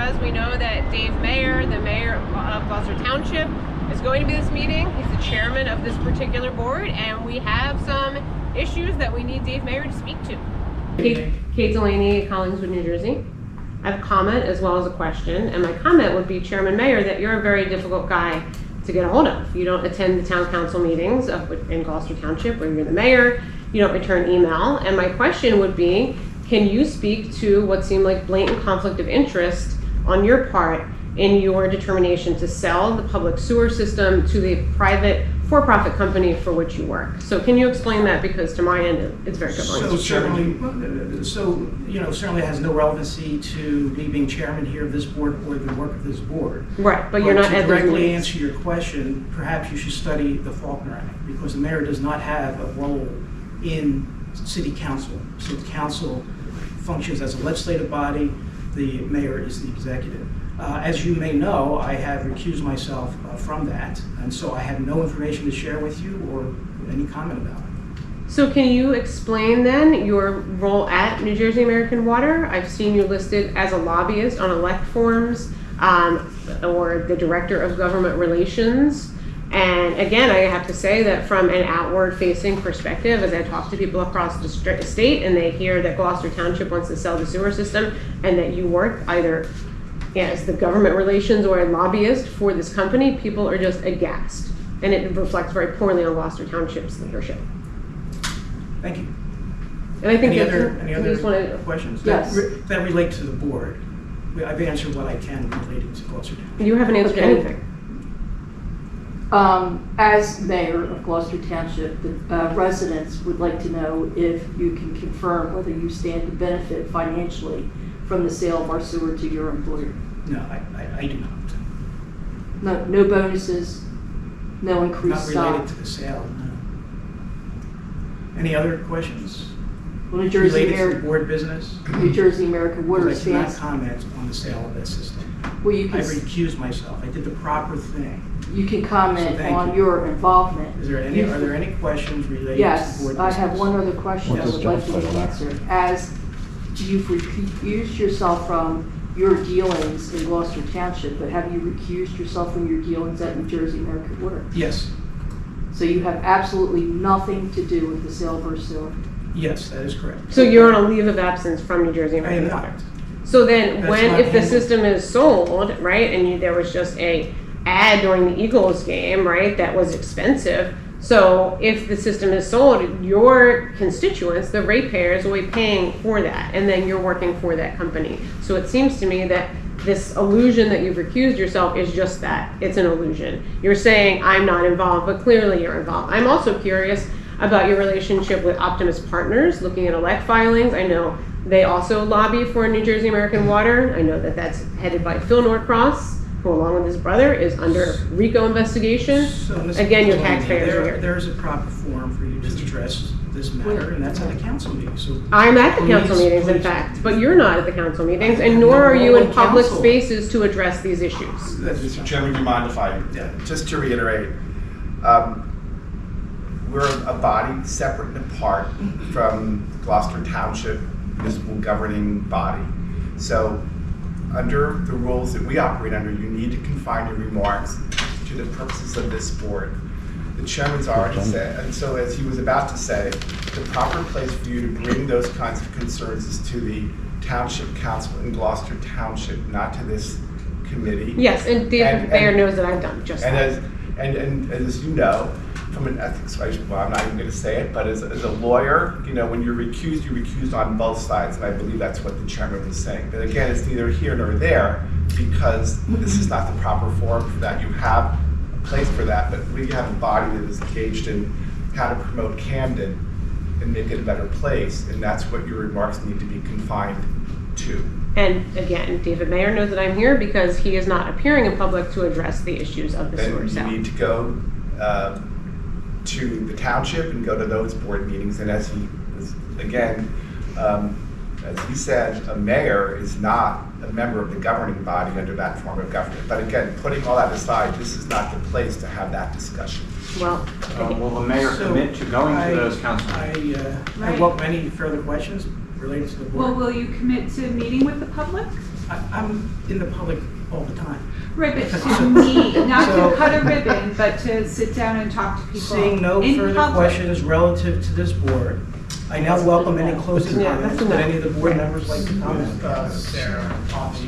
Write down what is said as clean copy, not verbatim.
because we know that Dave Mayer, the mayor of Gloucester Township, is going to be this meeting. He's the chairman of this particular board, and we have some issues that we need Dave Mayer to speak to. Kate Delaney, Collingswood, New Jersey. I have a comment as well as a question, and my comment would be, Chairman Mayer, that you're a very difficult guy to get a hold of. You don't attend the town council meetings in Gloucester Township where you're the mayor. You don't return email. And my question would be, can you speak to what seemed like blatant conflict of interest on your part in your determination to sell the public sewer system to the private for-profit company for which you work? So can you explain that? Because to my end, it's very troubling. Certainly has no relevancy to me being chairman here of this board or the work of this board. Right, but you're not to at those directly meetings. answer your question, perhaps you should study the Faulkner Act, because the mayor does not have a role in city council. So the council functions as a legislative body. The mayor is the executive. As you may know, I have recused myself from that, and so I have no information to share with you or any comment about it. So can you explain then your role at New Jersey American Water? I've seen you listed as a lobbyist on elect forms, or the director of government relations. And again, I have to say that from an outward-facing perspective, as I talk to people across the state and they hear that Gloucester Township wants to sell the sewer system and that you work either as the government relations or a lobbyist for this company, people are just aghast. And it reflects very poorly on Gloucester Township's leadership. Thank you. And I think Any other questions? Yes. That relate to the board. I've answered what I can relating to Gloucester Township. You haven't answered Okay. anything. As mayor of Gloucester Township, the residents would like to know if you can confirm whether you stand to benefit financially from the sale of our sewer to your employer. No, I do not. No bonuses, no Not increased related stock. to the sale, no. Any other questions? Well, New Jersey Related to the board business? American Water I cannot stands. comment on the sale of that system. Well, you I can recused myself. I did the proper thing. comment So thank on you. your involvement. Are there any questions related to the Yes, board business? I have one other question I Yes. would like you to answer. As you've recused yourself from your dealings in Gloucester Township, but have you recused yourself from your dealings at New Jersey American Water? Yes, So you have absolutely nothing to do with the sale of our sewer? yes, that is correct. So you're on a leave of absence from New Jersey I am American not. Water. So then, That's when not if the handled. system is sold, right, and there was just a ad during the Eagles game, right, that was expensive. So if the system is sold, your constituents, the ratepayers, will be paying for that, and then you're working for that company. So it seems to me that this illusion that you've recused yourself is just that. It's an illusion. You're saying, I'm not involved, but clearly you're involved. I'm also curious about your relationship with Optimus Partners, looking at elect filings. I know they also lobby for New Jersey American Water. I know that that's headed by Phil Norcross, who along with his brother is under RICO investigation. So, Ms. Again, your Delaney, taxpayers are here. There is a proper forum for you to address this matter, and that's at the council meeting. So I'm at the council please, meetings, in please. fact, but you're not at the council meetings, I and have nor no are you role in in public council. spaces to address these issues. Mr. Chairman, do you mind if I, just to reiterate, we're a body separate and apart from Gloucester Township municipal governing body. So under the rules that we operate under, you need to confine your remarks to the purposes of this board. The chairman's already said, and so as he was about to say, the proper place for you to bring those kinds of concerns is to the Township Council in Gloucester Township, not to this committee. Yes, and David And- Bayer knows that I've done just And that. as you know, from an ethics, well, I'm not even going to say it, but as a lawyer, when you're recused on both sides, and I believe that's what the chairman was saying. But again, it's neither here nor there, because this is not the proper forum for that. You have a place for that, but we have a body that is engaged in how to promote Camden and make it a better place, and that's what your remarks need to be confined to. And again, David Mayer knows that I'm here because he is not appearing in public to address the issues of the sewer Then you sale. need to go to the township and go to those board meetings. And as he was, again, as he said, a mayor is not a member of the governing body under that form of government. But again, putting all that aside, this is not the place to have that discussion. Well, Will the mayor So commit to going to those council meetings? I welcome any further questions. related to the Well, board. will you commit to meeting with the public? I'm in the public all the time. Right, but to meet, not So- to cut a ribbon, but to sit down and talk to people Seeing no in further public. questions relative to this board, I now welcome any closing Yeah, comments that's that enough. any of the board members like to comment. Sarah, on the